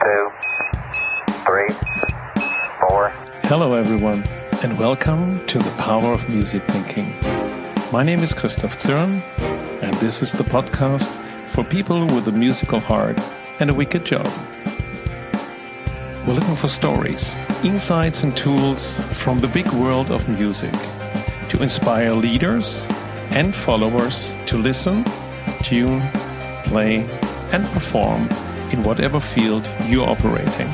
2, 3, 4. Hello everyone, and welcome to the Power of Music Thinking. My name is Christof Zürn, and this is the podcast for people with a musical heart and a wicked job. We're looking for stories, insights and tools from the big world of music to inspire leaders and followers to listen, tune, play and perform in whatever field you're operating.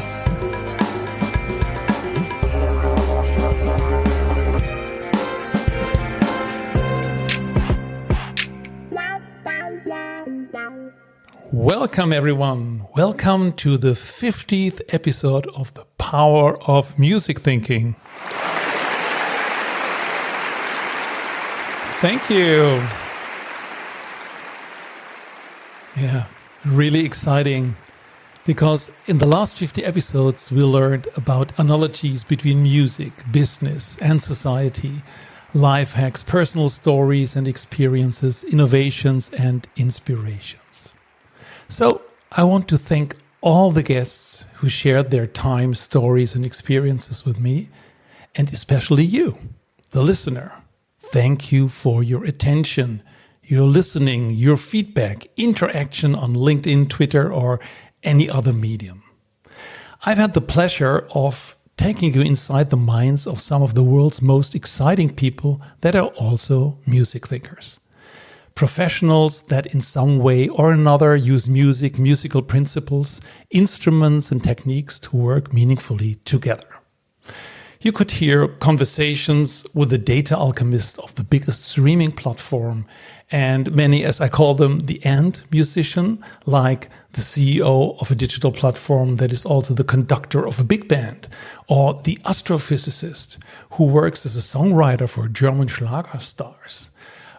Welcome everyone. Welcome to the 50th episode of the Power of Music Thinking. Thank you. Yeah, really exciting. Because in the last 50 episodes, we learned about analogies between music, business, and society, life hacks, personal stories and experiences, innovations and inspirations. So I want to thank all the guests who shared their time, stories, and experiences with me, and especially you, the listener. Thank you for your attention, your listening, your feedback, interaction on LinkedIn, Twitter, or any other medium. I've had the pleasure of taking you inside the minds of some of the world's most exciting people that are also music thinkers. Professionals that in some way or another use music, musical principles, instruments and techniques to work meaningfully together. You could hear conversations with the data alchemist of the biggest streaming platform and many, as I call them, the end musician, like the CEO of a digital platform that is also the conductor of a big band, or the astrophysicist who works as a songwriter for German Schlager stars.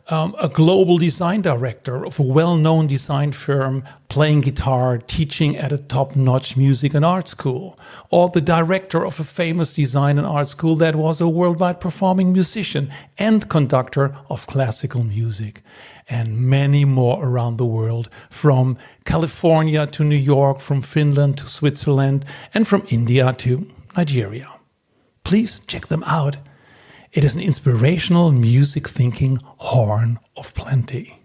A global design director of a well-known design firm playing guitar, teaching at a top-notch music and art school, or the director of a famous design and art school that was a worldwide performing musician and conductor of classical music, and many more around the world, from California to New York, from Finland to Switzerland, and from India to Nigeria. Please check them out. It is an inspirational music thinking horn of plenty.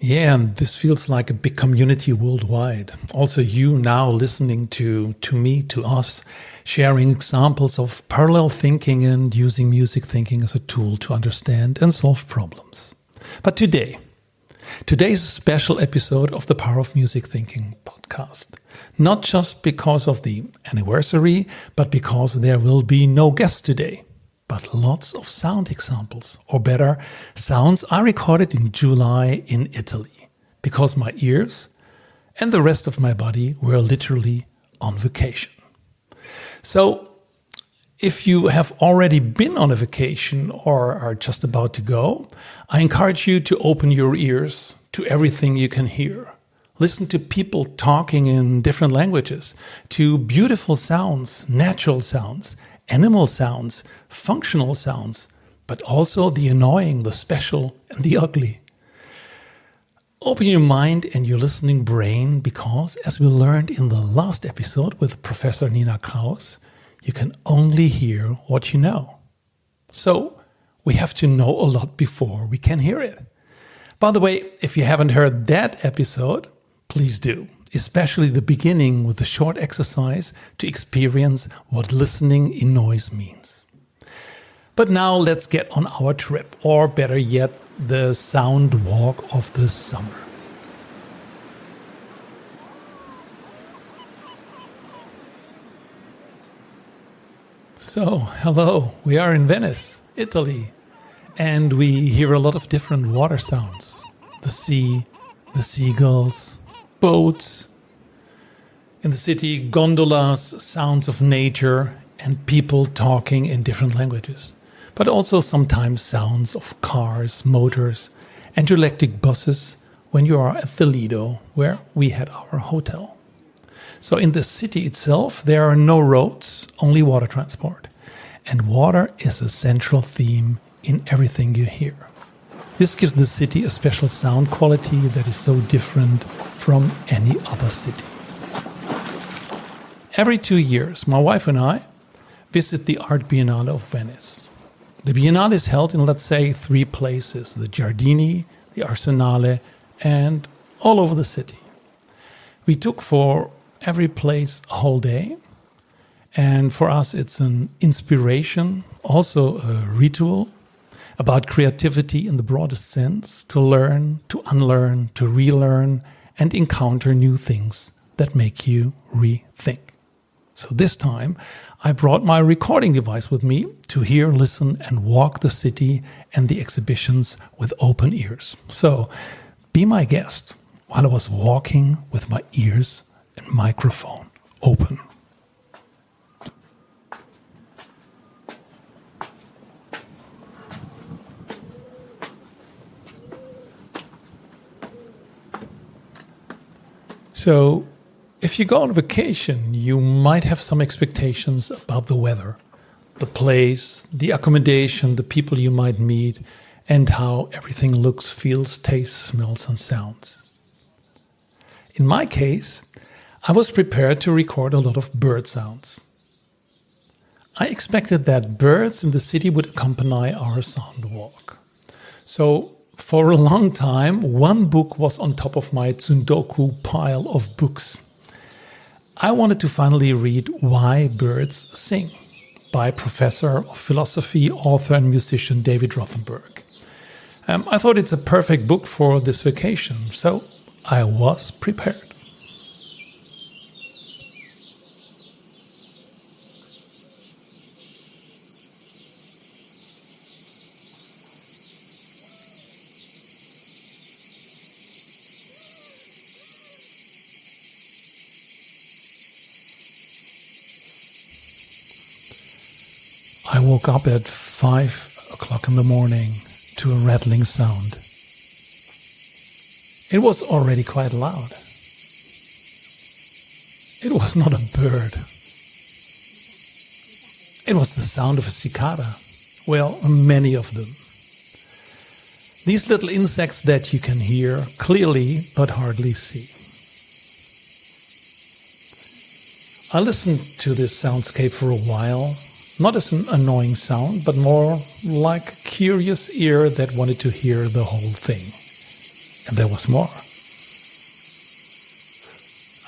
Yeah, and this feels like a big community worldwide. Also you now listening to me, to us, sharing examples of parallel thinking and using music thinking as a tool to understand and solve problems. But today's a special episode of the Power of Music Thinking podcast. Not just because of the anniversary, but because there will be no guest today, but lots of sound examples, or better, sounds I recorded in July in Italy, because my ears and the rest of my body were literally on vacation. So, if you have already been on a vacation or are just about to go, I encourage you to open your ears to everything you can hear. Listen to people talking in different languages, to beautiful sounds, natural sounds, animal sounds, functional sounds, but also the annoying, the special, and the ugly. Open your mind and your listening brain because, as we learned in the last episode with Professor Nina Kraus, you can only hear what you know. So, we have to know a lot before we can hear it. By the way, if you haven't heard that episode, please do, especially the beginning with a short exercise to experience what listening in noise means. But now let's get on our trip, or better yet, the sound walk of the summer. So, hello, we are in Venice, Italy, and we hear a lot of different water sounds. The sea, the seagulls, boats. In the city, gondolas, sounds of nature, and people talking in different languages. But also sometimes sounds of cars, motors, and electric buses when you are at the Lido, where we had our hotel. So in the city itself, there are no roads, only water transport. And water is a central theme in everything you hear. This gives the city a special sound quality that is so different from any other city. Every 2 years, my wife and I visit the Art Biennale of Venice. The Biennale is held in, let's say, 3 places: the Giardini, the Arsenale, and all over the city. We took for every place a whole day, and for us it's an inspiration, also a ritual about creativity in the broadest sense, to learn, to unlearn, to relearn, and encounter new things that make you rethink. So this time, I brought my recording device with me to hear, listen, and walk the city and the exhibitions with open ears. So be my guest while I was walking with my ears and microphone open. So, if you go on vacation, you might have some expectations about the weather, the place, the accommodation, the people you might meet, and how everything looks, feels, tastes, smells, and sounds. In my case, I was prepared to record a lot of bird sounds. I expected that birds in the city would accompany our sound walk. So, for a long time, one book was on top of my Tsundoku pile of books. I wanted to finally read Why Birds Sing by Professor of Philosophy, author and musician David Rothenberg. I thought it's a perfect book for this vacation, so I was prepared. I woke up at 5 o'clock in the morning to a rattling sound. It was already quite loud. It was not a bird. It was the sound of a cicada. Well, many of them. These little insects that you can hear clearly but hardly see. I listened to this soundscape for a while. Not as an annoying sound, but more like a curious ear that wanted to hear the whole thing. And there was more.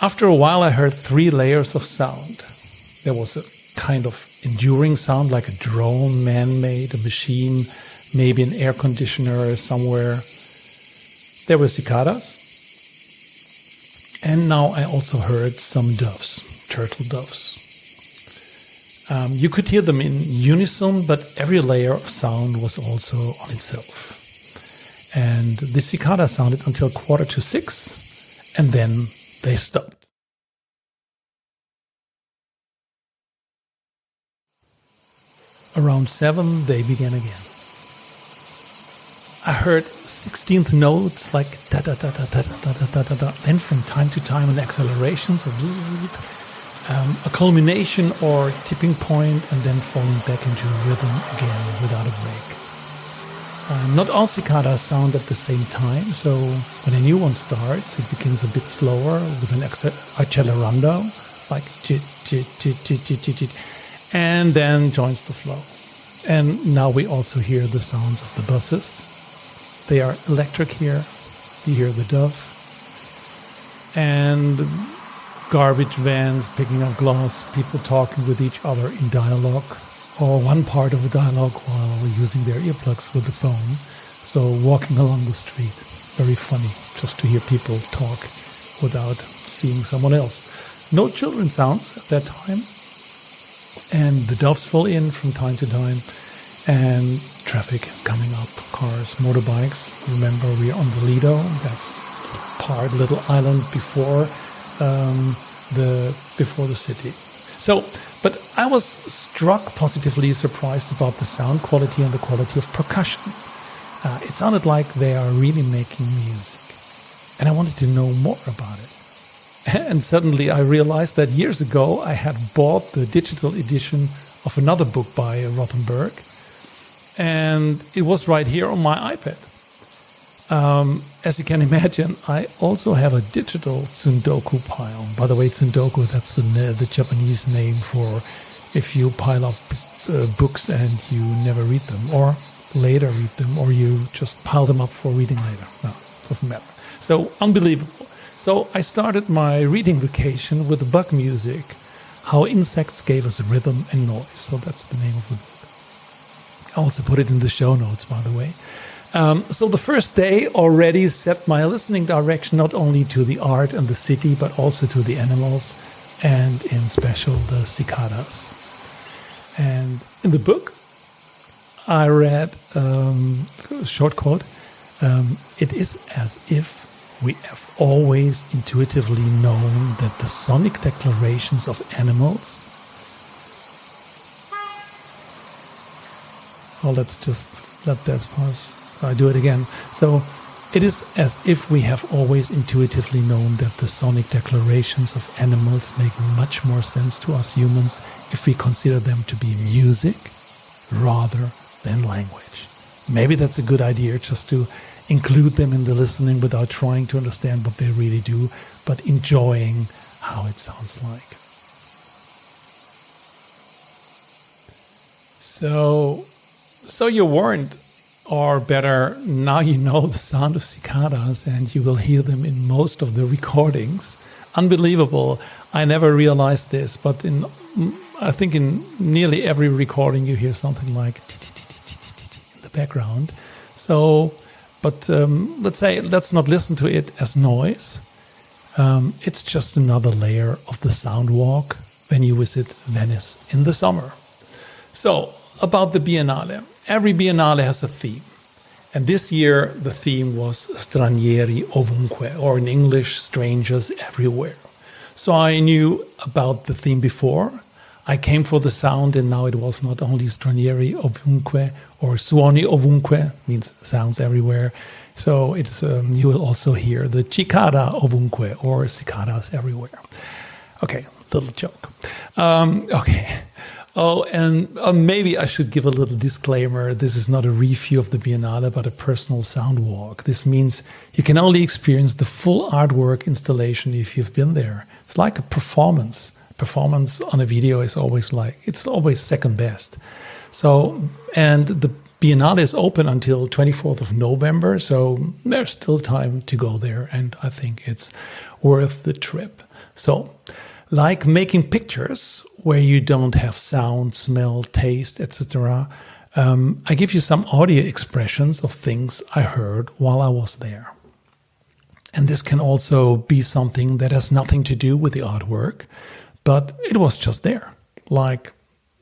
After a while, I heard 3 layers of sound. There was a kind of enduring sound, like a drone, man-made, a machine, maybe an air conditioner somewhere. There were cicadas. And now I also heard some doves, turtle doves. You could hear them in unison, but every layer of sound was also on itself. And the cicada sounded until 5:45, and then they stopped. Around 7, they began again. I heard 16th notes like da-da-da-da-da-da-da-da-da. Then from time to time an acceleration, so bzzz, a culmination or tipping point, and then falling back into rhythm again without a break. Not all cicadas sound at the same time, so when a new one starts, it begins a bit slower with an accelerando, like jit, jit, jit, jit, jit, jit, jit, and then joins the flow. And now we also hear the sounds of the buses. They are electric here. You hear the dove. And garbage vans picking up glass, people talking with each other in dialogue, or one part of a dialogue while using their earplugs with the phone. So walking along the street, very funny just to hear people talk without seeing someone else. No children sounds at that time. And the doves fall in from time to time, and traffic coming up, cars, motorbikes. Remember, we are on the Lido, that's little island before the city. So, but I was struck, positively surprised about the sound quality and the quality of percussion. It sounded like they are really making music, and I wanted to know more about it. And suddenly I realized that years ago I had bought the digital edition of another book by Rothenberg, and it was right here on my iPad. As you can imagine, I also have a digital Tsundoku pile. By the way, Tsundoku, that's the Japanese name for if you pile up books and you never read them, or later read them, or you just pile them up for reading later. No, doesn't matter. So, unbelievable. So I started my reading vacation with bug music, How Insects Gave Us Rhythm and Noise. So that's the name of the book. I also put it in the show notes, by the way. So the first day already set my listening direction not only to the art and the city, but also to the animals, and in special the cicadas. And in the book, I read a short quote. It is as if we have always intuitively known that the sonic declarations of animals. Oh, let's just let that pause. I do it again. So it is as if we have always intuitively known that the sonic declarations of animals make much more sense to us humans if we consider them to be music rather than language. Maybe that's a good idea, just to include them in the listening without trying to understand what they really do, but enjoying how it sounds like. So you're warned, or better, now you know the sound of cicadas and you will hear them in most of the recordings. Unbelievable. I never realized this, but I think in nearly every recording you hear something like in the background. So, but let's not listen to it as noise. It's just another layer of the sound walk when you visit Venice in the summer. So, about the Biennale. Every Biennale has a theme. And this year, the theme was Stranieri ovunque, or in English, strangers everywhere. So I knew about the theme before. I came for the sound, and now it was not only Stranieri ovunque, or suoni ovunque, means sounds everywhere. So it's you will also hear the cicada ovunque, or cicadas everywhere. Okay, little joke. Okay. Oh, and maybe I should give a little disclaimer. This is not a review of the Biennale, but a personal sound walk. This means you can only experience the full artwork installation if you've been there. It's like a performance. Performance on a video is always it's always second best. So, and the Biennale is open until 24th of November, so there's still time to go there, and I think it's worth the trip. So, like making pictures where you don't have sound, smell, taste, etc., I give you some audio expressions of things I heard while I was there. And this can also be something that has nothing to do with the artwork, but it was just there. Like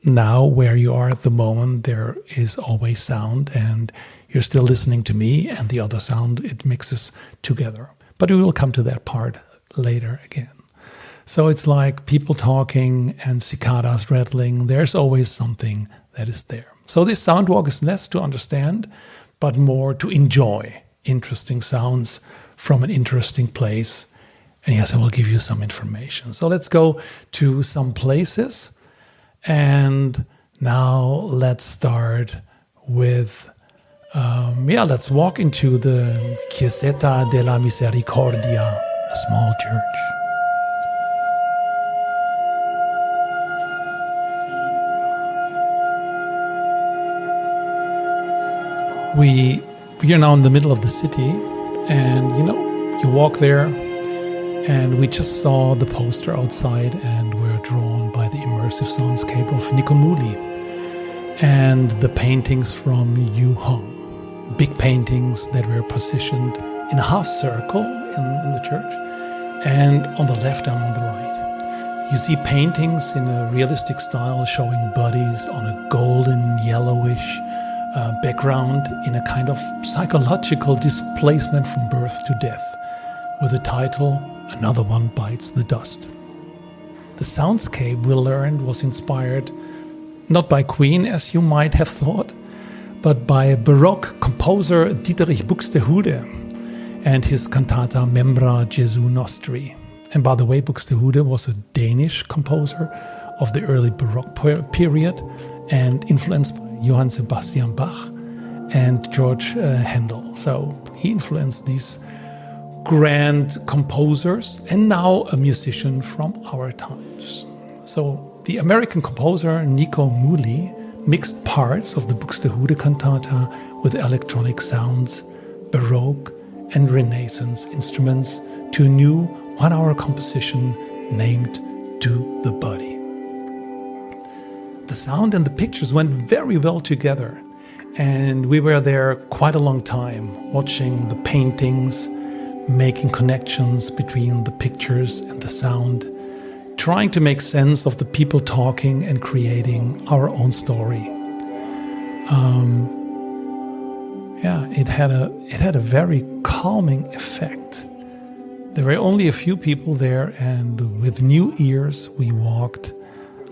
now, where you are at the moment, there is always sound, and you're still listening to me, and the other sound, it mixes together. But we will come to that part later again. So it's like people talking and cicadas rattling. There's always something that is there. So this sound walk is less to understand, but more to enjoy interesting sounds from an interesting place. And yes, I will give you some information. So let's go to some places. And now let's start with, let's walk into the Chiesetta della Misericordia, a small church. We are now in the middle of the city, and you walk there, and we just saw the poster outside, and we're drawn by the immersive soundscape of Nikomuli and the paintings from Yu Hong. Big paintings that were positioned in a half circle in the church, and on the left and on the right. You see paintings in a realistic style showing bodies on a golden yellowish background in a kind of psychological displacement from birth to death, with the title, Another One Bites the Dust. The soundscape, we learned, was inspired not by Queen, as you might have thought, but by Baroque composer Dietrich Buxtehude and his cantata Membra Jesu Nostri. And by the way, Buxtehude was a Danish composer of the early Baroque period and influenced by Johann Sebastian Bach and George Handel. So he influenced these grand composers and now a musician from our times. So the American composer Nico Muhly mixed parts of the Buxtehude cantata with electronic sounds, Baroque and Renaissance instruments to a new 1-hour composition named To the Body. The sound and the pictures went very well together, and we were there quite a long time, watching the paintings, making connections between the pictures and the sound, trying to make sense of the people talking and creating our own story. It had a very calming effect. There were only a few people there, and with new ears we walked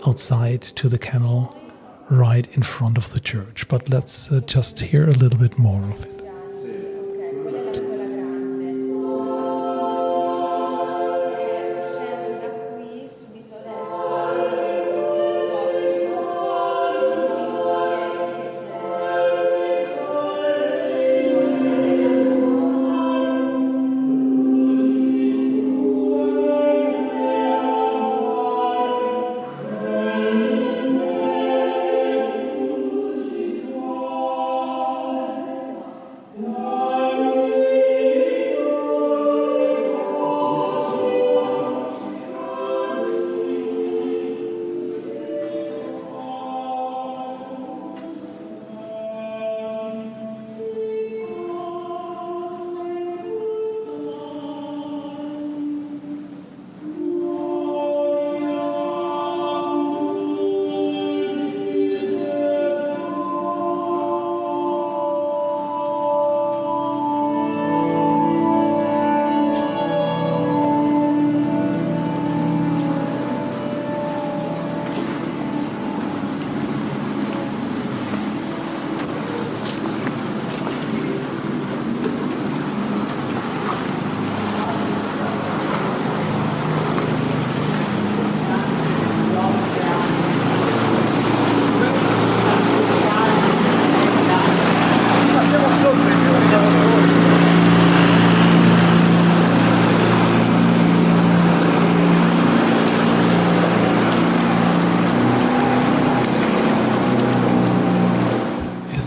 outside to the canal right in front of the church. But let's just hear a little bit more of it.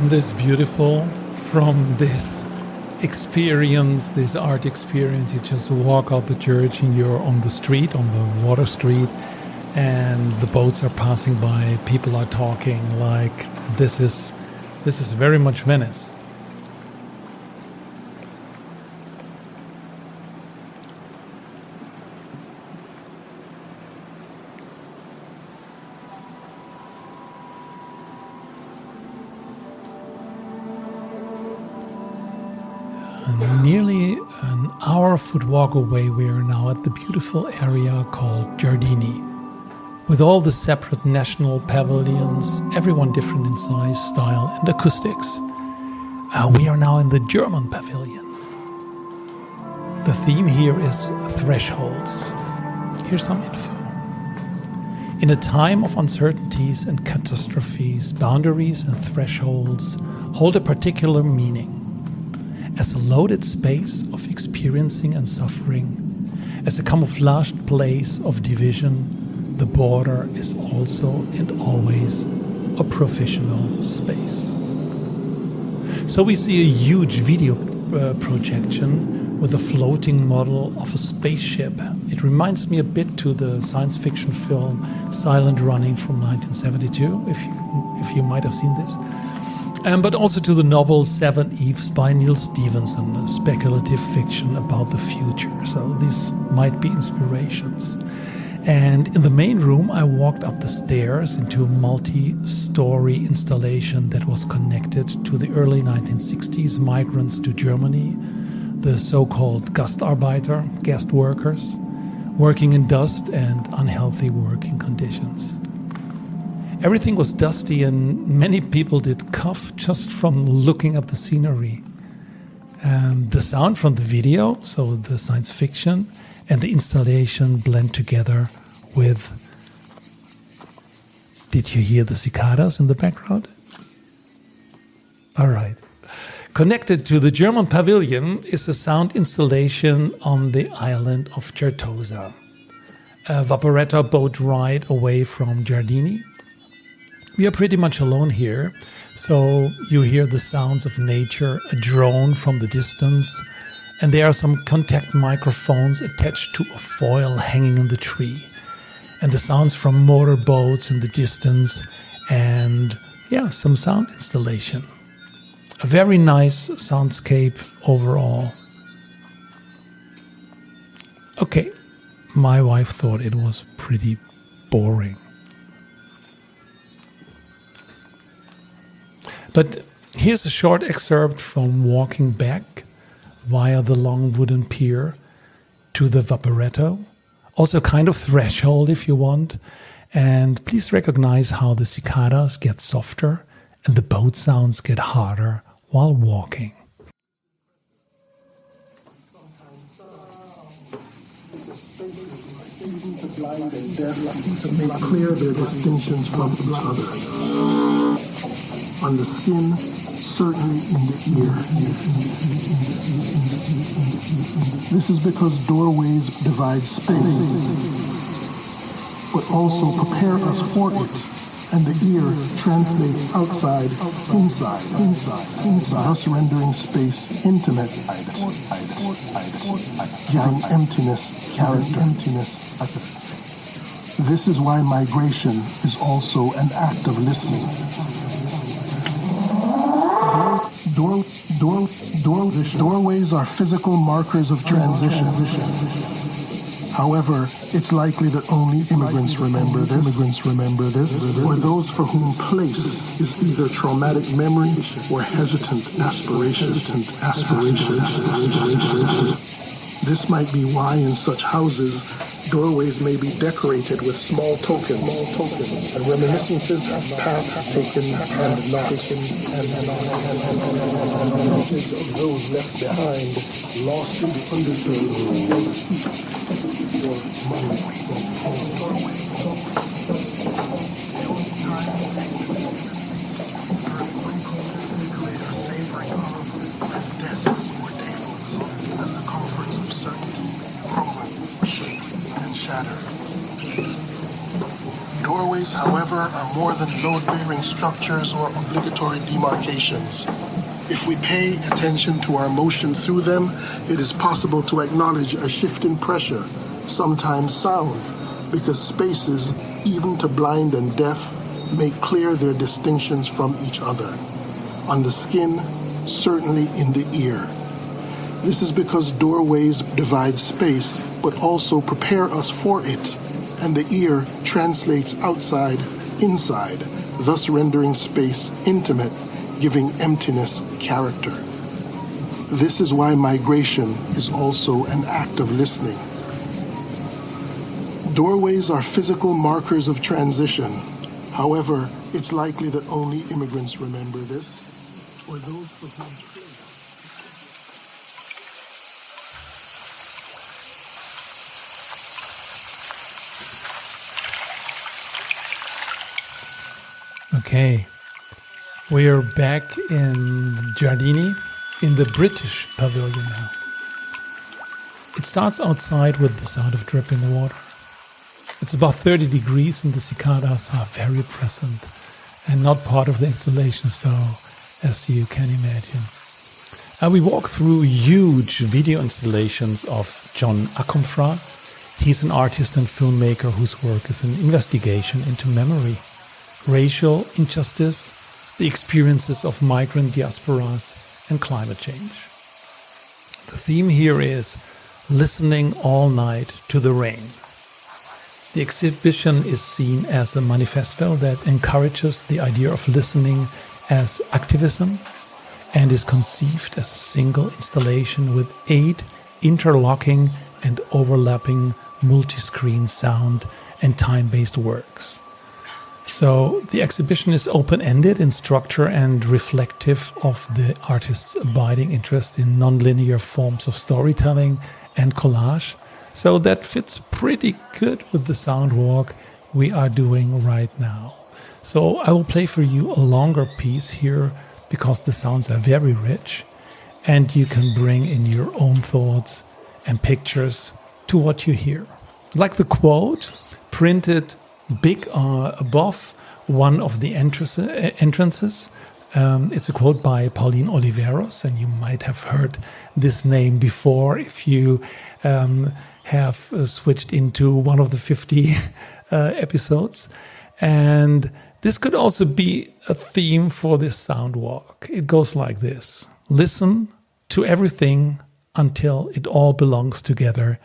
This beautiful. From this experience, this art experience, you just walk out the church and you're on the street, on the water street, and the boats are passing by, people are talking. Like this is very much Venice. Nearly an hour foot walk away, we are now at the beautiful area called Giardini, with all the separate national pavilions, everyone different in size, style and acoustics. We are now in the German pavilion. The theme here is thresholds. Here's some info. In a time of uncertainties and catastrophes, boundaries and thresholds hold a particular meaning. As a loaded space of experiencing and suffering, as a camouflaged place of division, the border is also and always a provisional space. So we see a huge video projection with a floating model of a spaceship. It reminds me a bit to the science fiction film Silent Running from 1972, if you might have seen this. But also to the novel Seven Eves by Neil Stevenson, a speculative fiction about the future. So these might be inspirations. And in the main room, I walked up the stairs into a multi-story installation that was connected to the early 1960s migrants to Germany, the so-called Gastarbeiter, guest workers, working in dust and unhealthy working conditions. Everything was dusty and many people did cough just from looking at the scenery. The sound from the video, so the science fiction, and the installation blend together with... Did you hear the cicadas in the background? All right. Connected to the German pavilion is a sound installation on the island of Certosa, a vaporetta boat ride away from Giardini. We are pretty much alone here, so you hear the sounds of nature, a drone from the distance, and there are some contact microphones attached to a foil hanging in the tree, and the sounds from motorboats in the distance, and some sound installation. A very nice soundscape overall. Okay, my wife thought it was pretty boring. But here's a short excerpt from walking back via the long wooden pier to the Vaporetto. Also kind of threshold if you want. And please recognize how the cicadas get softer and the boat sounds get harder while walking. Blind and deaf to make clear their distinctions from each other. On the skin, certainly in the ear. This is because doorways divide space, but also prepare us for it. And the ear translates outside, inside, thus rendering space intimate, giving emptiness, character. This is why migration is also an act of listening. Doorways are physical markers of transition. However, it's likely that only immigrants remember this, or those for whom place is either traumatic memory or hesitant aspiration. This might be why in such houses, doorways may be decorated with small tokens and reminiscences of paths taken and not taken, and those left behind, lost in the undertow. Desks or tables as the comforts of certainty crumble, shake, and shatter. Doorways, however, are more than load-bearing structures or obligatory demarcations. If we pay attention to our motion through them, it is possible to acknowledge a shift in pressure, sometimes sound, because spaces, even to blind and deaf, make clear their distinctions from each other. On the skin, certainly in the ear. This is because doorways divide space, but also prepare us for it, and the ear translates outside, inside, thus rendering space intimate, giving emptiness character. This is why migration is also an act of listening. Doorways are physical markers of transition. However, it's likely that only immigrants remember this, or those for whom Okay, we are back in Giardini, in the British pavilion now. It starts outside with the sound of dripping water. It's about 30 degrees and the cicadas are very present and not part of the installation, so as you can imagine. And we walk through huge video installations of John Akomfra. He's an artist and filmmaker whose work is an investigation into memory, racial injustice, the experiences of migrant diasporas, and climate change. The theme here is listening all night to the rain. The exhibition is seen as a manifesto that encourages the idea of listening as activism and is conceived as a single installation with 8 interlocking and overlapping multi-screen sound and time-based works. So the exhibition is open-ended in structure and reflective of the artist's abiding interest in nonlinear forms of storytelling and collage. So that fits pretty good with the sound walk we are doing right now. So I will play for you a longer piece here because the sounds are very rich, and you can bring in your own thoughts and pictures to what you hear. Like the quote printed big above one of the entrances. It's a quote by Pauline Oliveros, and you might have heard this name before if you have switched into one of the 50 episodes. And this could also be a theme for this sound walk. It goes like this: listen to everything until it all belongs together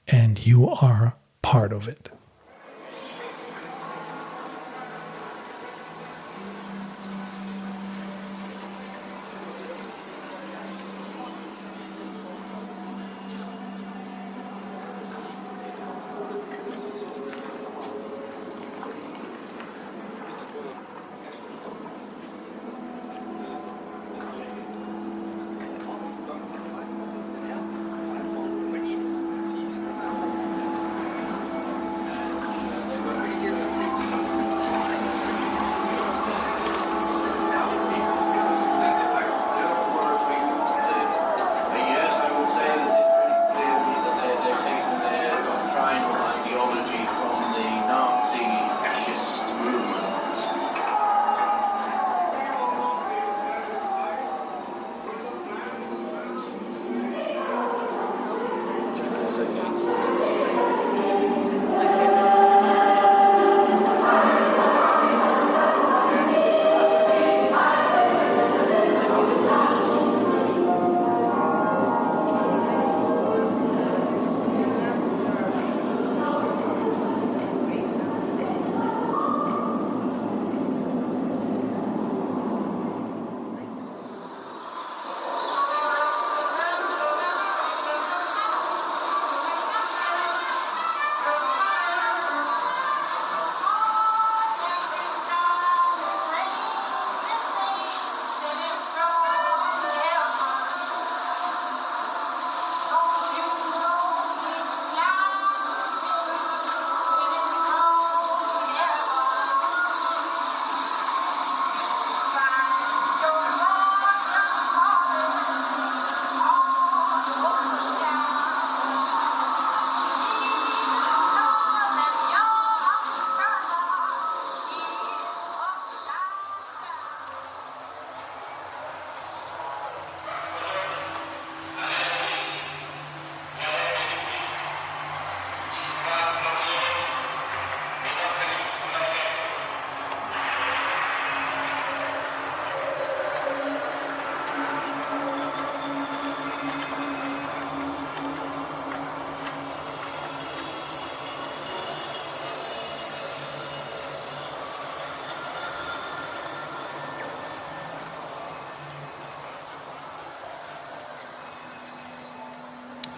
and you are part of it.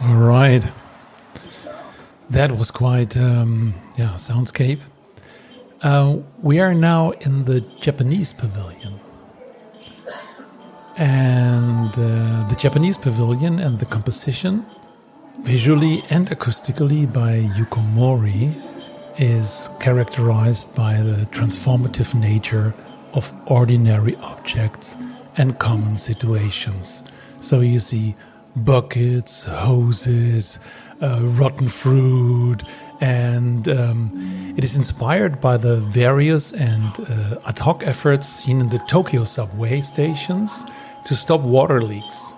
All right. That was quite, soundscape. We are now in the Japanese pavilion. And the Japanese pavilion and the composition, visually and acoustically by Yuko Mori, is characterized by the transformative nature of ordinary objects and common situations. So you see buckets, hoses, rotten fruit, and it is inspired by the various and ad hoc efforts seen in the Tokyo subway stations to stop water leaks.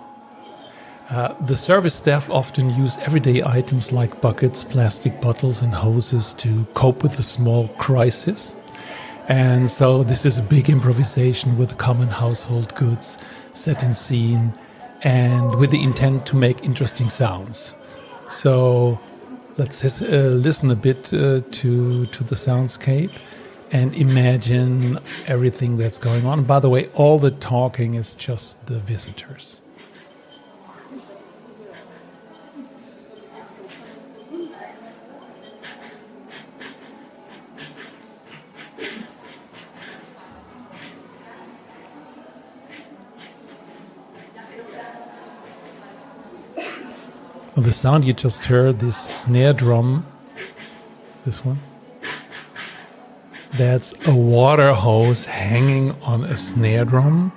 The service staff often use everyday items like buckets, plastic bottles, and hoses to cope with the small crisis. And so this is a big improvisation with common household goods set in scene and with the intent to make interesting sounds. So let's listen a bit to the soundscape and imagine everything that's going on. By the way, all the talking is just the visitors. The sound you just heard, this snare drum, this one, that's a water hose hanging on a snare drum,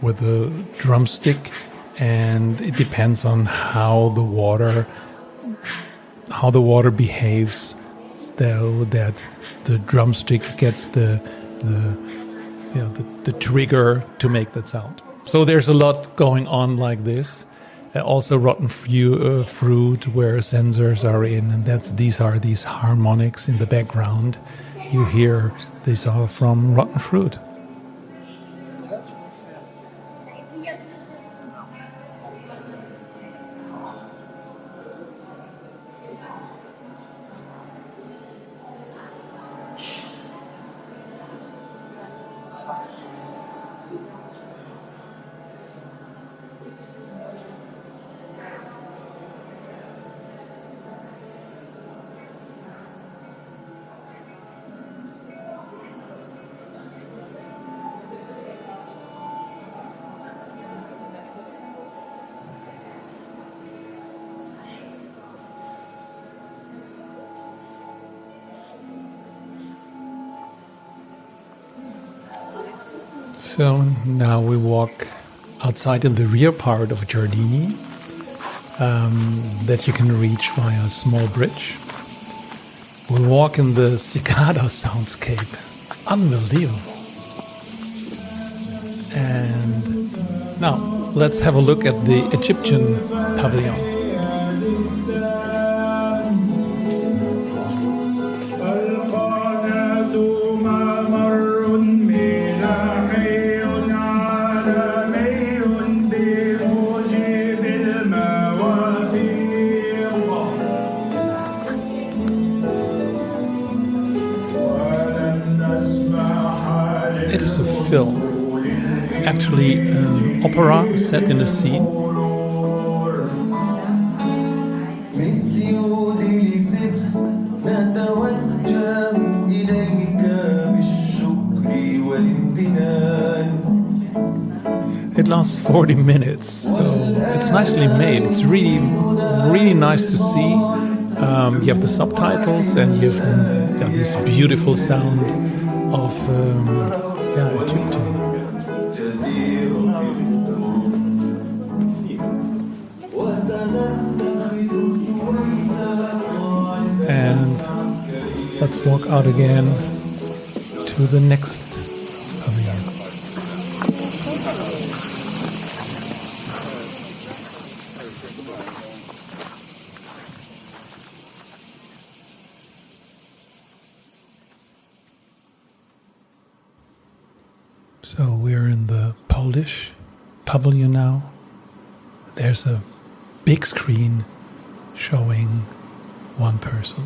with a drumstick, and it depends on how the water behaves, so that the drumstick gets the trigger to make that sound. So there's a lot going on like this. Also rotten fruit where sensors are in, and these are these harmonics in the background. You hear these are from rotten fruit. So now we walk outside in the rear part of Giardini that you can reach via a small bridge. We walk in the cicada soundscape. Unbelievable. And now let's have a look at the Egyptian pavilion. It is a film, actually an opera set in a scene. It lasts 40 minutes, so it's nicely made. It's really, really nice to see. You have the subtitles and you have this beautiful sound of Egyptian. And let's walk out again to the next pavilion. So we're in the Polish pavilion now. There's a big screen showing one person.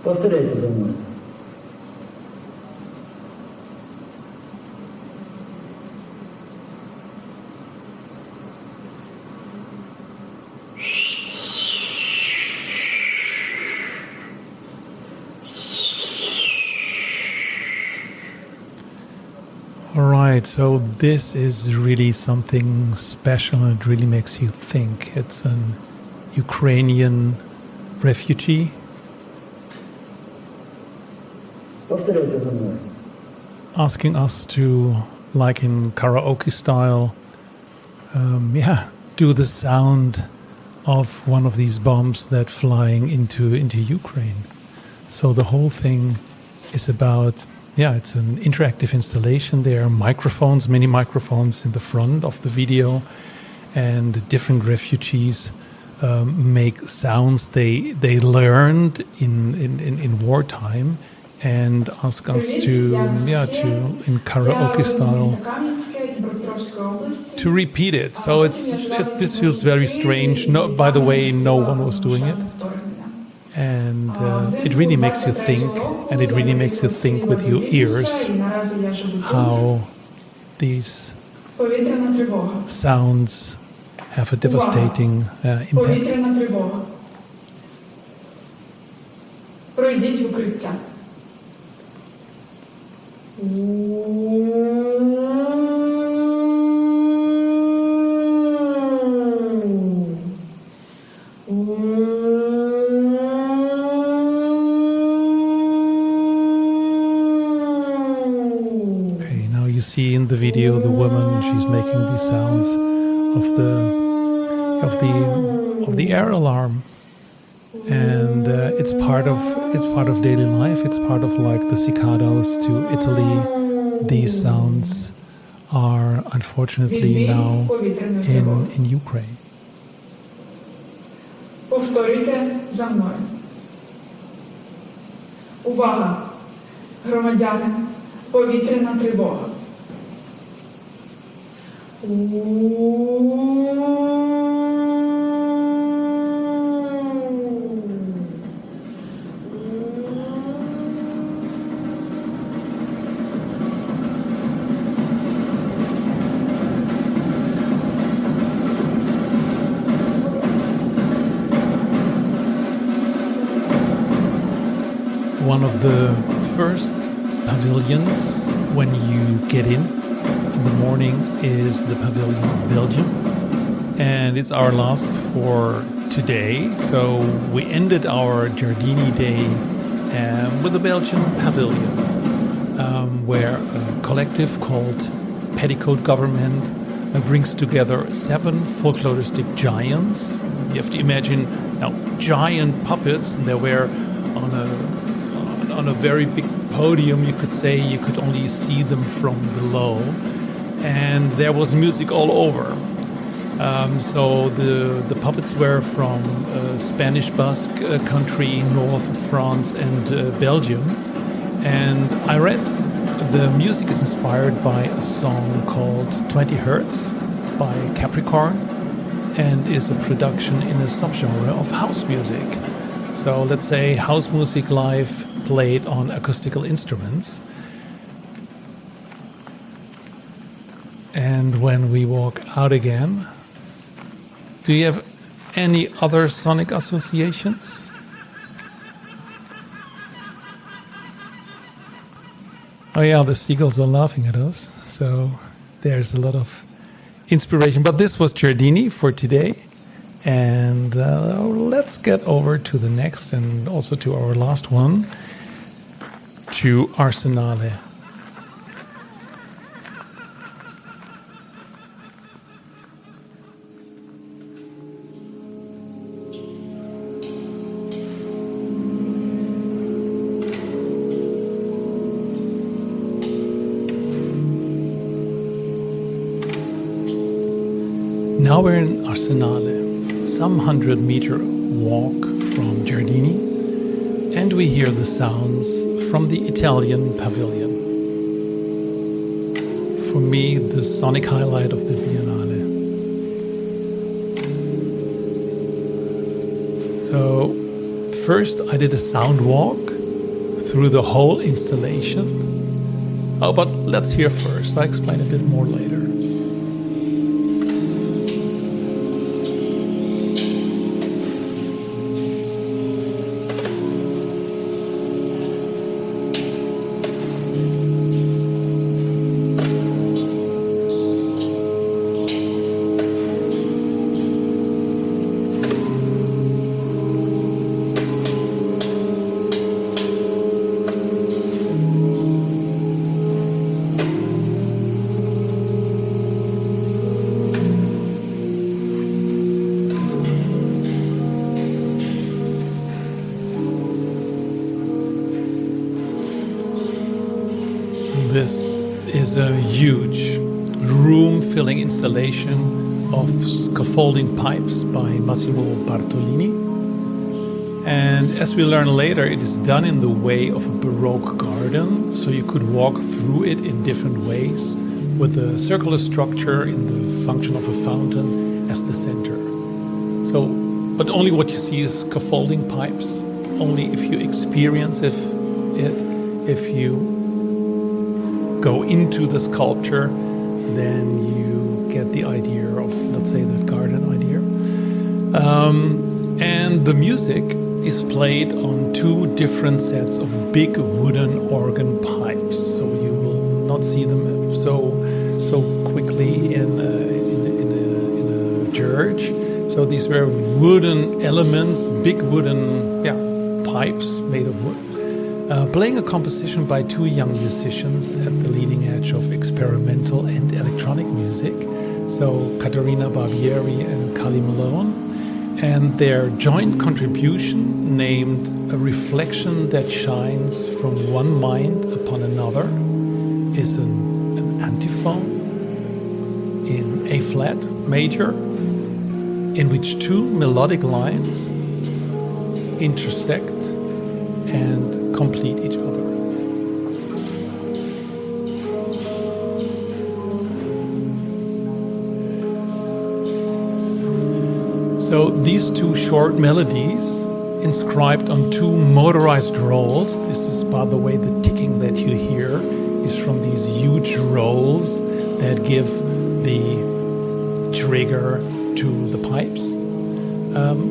Повторяйте за мной. All right, so this is really something special and it really makes you think. It's an Ukrainian refugee. Повторяйте за мной. Asking us to, like in karaoke style, do the sound of one of these bombs that flying into Ukraine. So the whole thing is about, it's an interactive installation. There are microphones, many microphones in the front of the video, and different refugees make sounds they learned in wartime, and ask us to in karaoke style to repeat it. So this feels very strange. No, by the way, no one was doing it, and it really makes you think, and it really makes you think with your ears how these sounds have a devastating impact. Пройдіть в укриття. Okay, now you see in the video the woman, she's making these sounds of the air alarm. And it's part of daily life. It's part of like the cicados to Italy. These sounds are unfortunately now in Ukraine. Повторюйте за мною. Увага! Громадяни, повітряна тривога. One of the first pavilions when you get in the morning is the Pavilion of Belgium. And it's our last for today. So we ended our Giardini day with the Belgian Pavilion, where a collective called Petticoat Government brings together 7 folkloristic giants. You have to imagine now giant puppets. They were on a very big podium, you could say. You could only see them from below, and there was music all over. So the puppets were from Spanish Basque country, north of France and Belgium. And I read the music is inspired by a song called 20 Hertz by Capricorn, and is a production in a subgenre of house music. So let's say house music live played on acoustical instruments. And when we walk out again, do you have any other sonic associations? Oh yeah, the seagulls are laughing at us, so there's a lot of inspiration. But this was Giardini for today. And let's get over to the next and also to our last one, to Arsenale. Now we're in Arsenale, some 100-meter walk from Giardini, and we hear the sounds from the Italian pavilion. For me, the sonic highlight of the Biennale. So, first I did a sound walk through the whole installation. Oh, but let's hear first. I'll explain a bit more later. This is a huge room-filling installation of scaffolding pipes by Massimo Bartolini. And as we learn later, it is done in the way of a Baroque garden, so you could walk through it in different ways, with a circular structure in the function of a fountain as the center. So, but only what you see is scaffolding pipes. Only if you experience it, if you go into the sculpture, then you get the idea of, let's say, that garden idea. And the music is played on two different sets of big wooden organ pipes. So you will not see them so quickly in a church. So these were wooden elements, big wooden pipes made of wood. Playing a composition by two young musicians at the leading edge of experimental and electronic music, so Caterina Barbieri and Kali Malone, and their joint contribution named A Reflection That Shines from One Mind Upon Another is an antiphon in A flat major, in which two melodic lines intersect and complete each other. So these two short melodies inscribed on two motorized rolls. This is, by the way, the ticking that you hear is from these huge rolls that give the trigger to the pipes.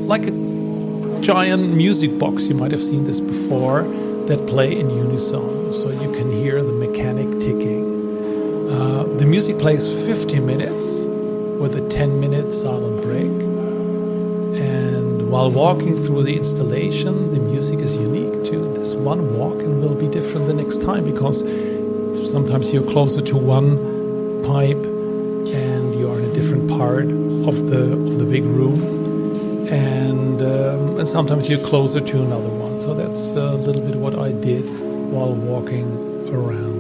Like a giant music box, you might have seen this before, that play in unison, so you can hear the mechanic ticking. The music plays 50 minutes with a 10-minute silent break. And while walking through the installation, the music is unique too. This one walk and will be different the next time, because sometimes you're closer to one pipe and you're in a different part of the big room, and sometimes you're closer to another one. So that's a little bit what I did while walking around.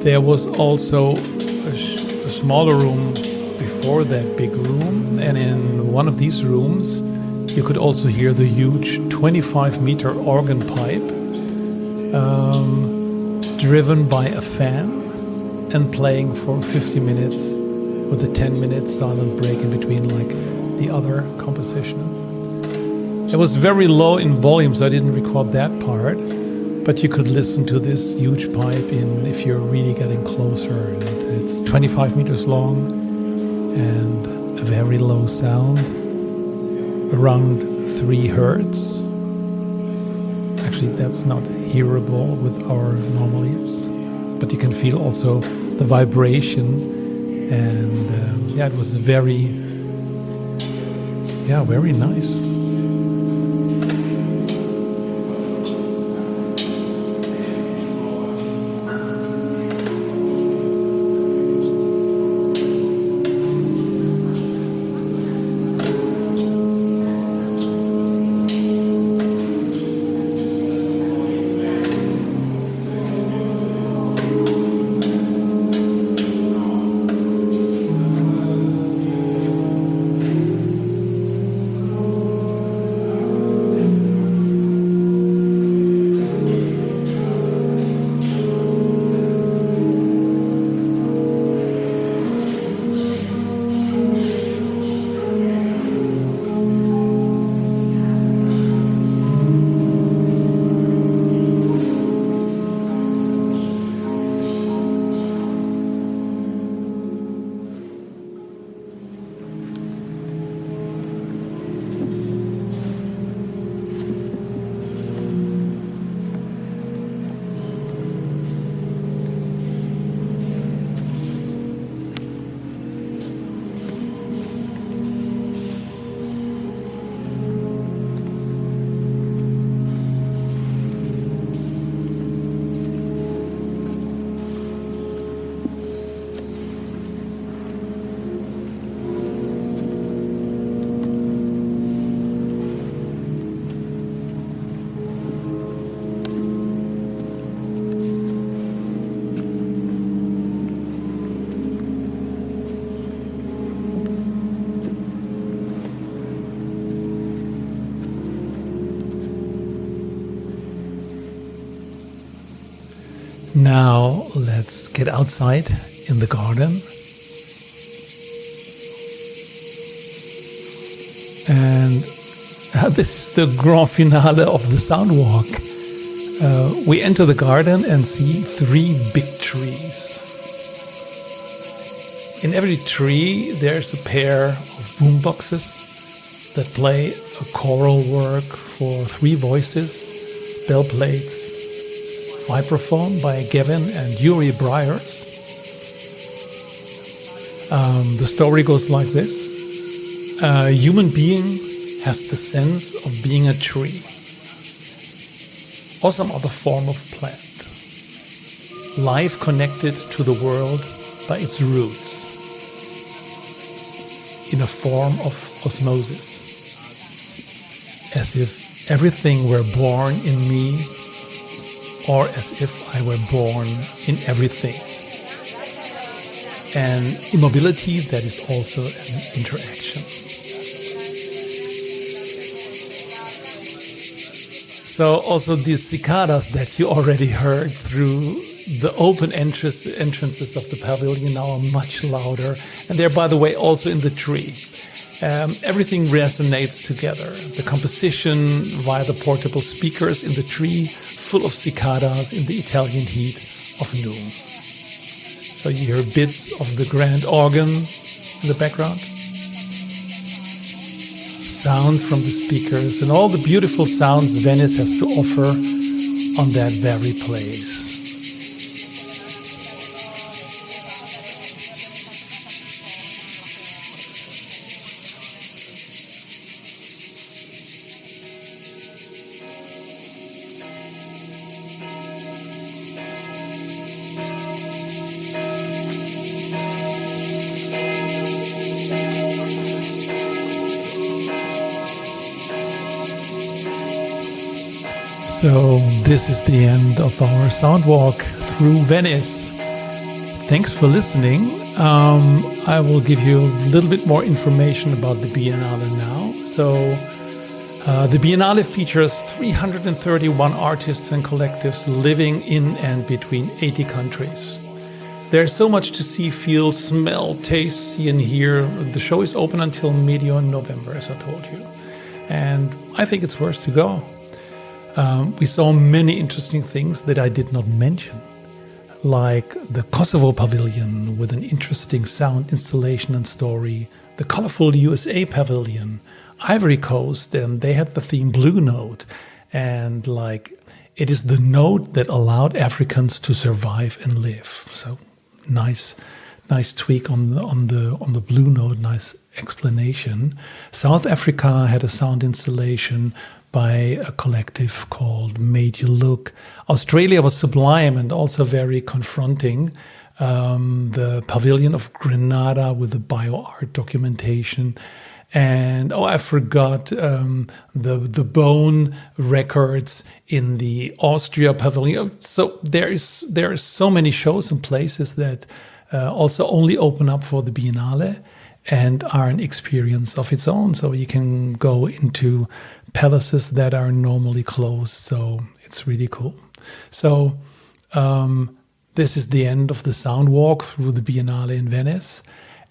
There was also a smaller room before that big room, and in one of these rooms you could also hear the huge 25-meter organ pipe driven by a fan and playing for 50 minutes with a 10-minute silent break in between, like the other composition. It was very low in volume, so I didn't record that part. But you could listen to this huge pipe if you're really getting closer. And it's 25 meters long and a very low sound, around 3 hertz. Actually, that's not hearable with our normal ears, but you can feel also the vibration. And it was very nice. Now let's get outside in the garden. And this is the grand finale of the sound walk. We enter the garden and see 3 big trees. In every tree there's a pair of boom boxes that play a choral work for 3 voices, bell plates, vibraphone by Gavin and Yuri Briers. The story goes like this. A human being has the sense of being a tree or some other form of plant. Life connected to the world by its roots in a form of osmosis. As if everything were born in me, or as if I were born in everything. An immobility that is also an interaction. So also these cicadas that you already heard through the open entrances of the pavilion now are much louder. And they're, by the way, also in the tree. Everything resonates together. The composition via the portable speakers in the tree, full of cicadas in the Italian heat of noon. So you hear bits of the grand organ in the background. Sounds from the speakers and all the beautiful sounds Venice has to offer on that very place. So this is the end of our sound walk through Venice. Thanks for listening. I will give you a little bit more information about the Biennale now. So the Biennale features 331 artists and collectives living in and between 80 countries. There's so much to see, feel, smell, taste, see and hear. The show is open until medio November, as I told you. And I think it's worth to go. We saw many interesting things that I did not mention, like the Kosovo Pavilion with an interesting sound installation and story, the colorful USA Pavilion, Ivory Coast, and they had the theme Blue Note, and like it is the note that allowed Africans to survive and live. So nice tweak on the Blue Note, nice explanation. South Africa had a sound installation by a collective called Made You Look. Australia was sublime and also very confronting. The Pavilion of Grenada with the bio-art documentation. And, I forgot the bone records in the Austria Pavilion. So there is so many shows and places that also only open up for the Biennale and are an experience of its own. So you can go into palaces that are normally closed. So it's really cool. So this is the end of the sound walk through the Biennale in Venice.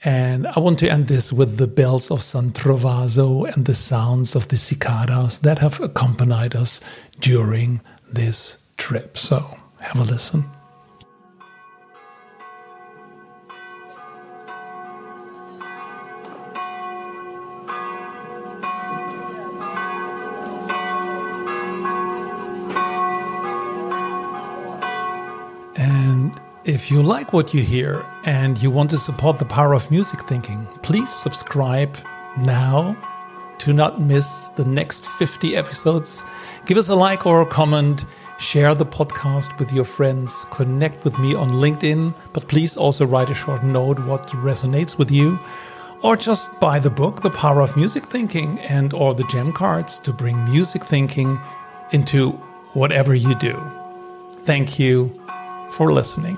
And I want to end this with the bells of San Trovaso and the sounds of the cicadas that have accompanied us during this trip. So have a listen. If you like what you hear and you want to support the power of music thinking, please subscribe now to not miss the next 50 episodes. Give us a like or a comment, share the podcast with your friends, connect with me on LinkedIn, but please also write a short note what resonates with you, or just buy the book, The Power of Music Thinking, and or the gem cards to bring music thinking into whatever you do. Thank you for listening.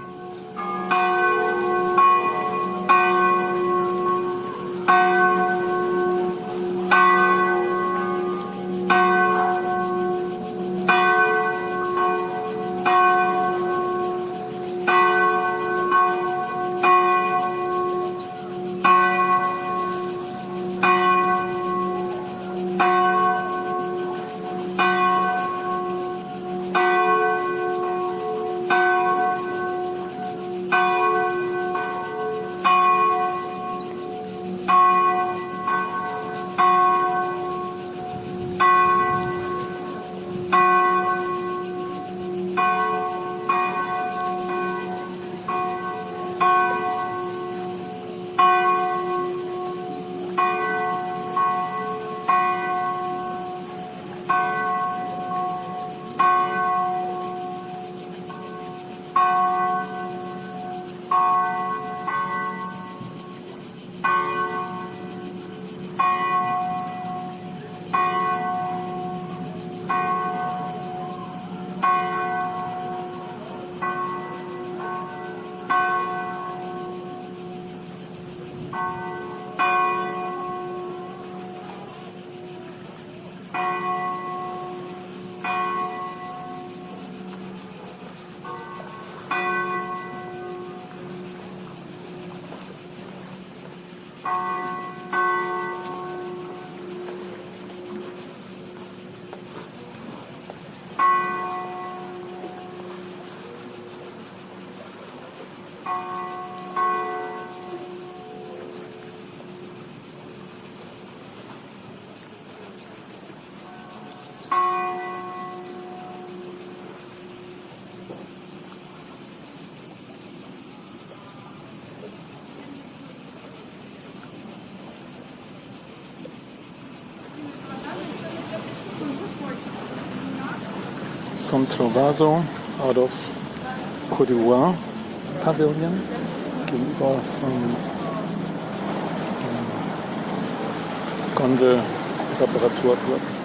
some Trovaso out of Côte d'Ivoire Pavilion gegenüber vom Gondel-Reparaturplatz.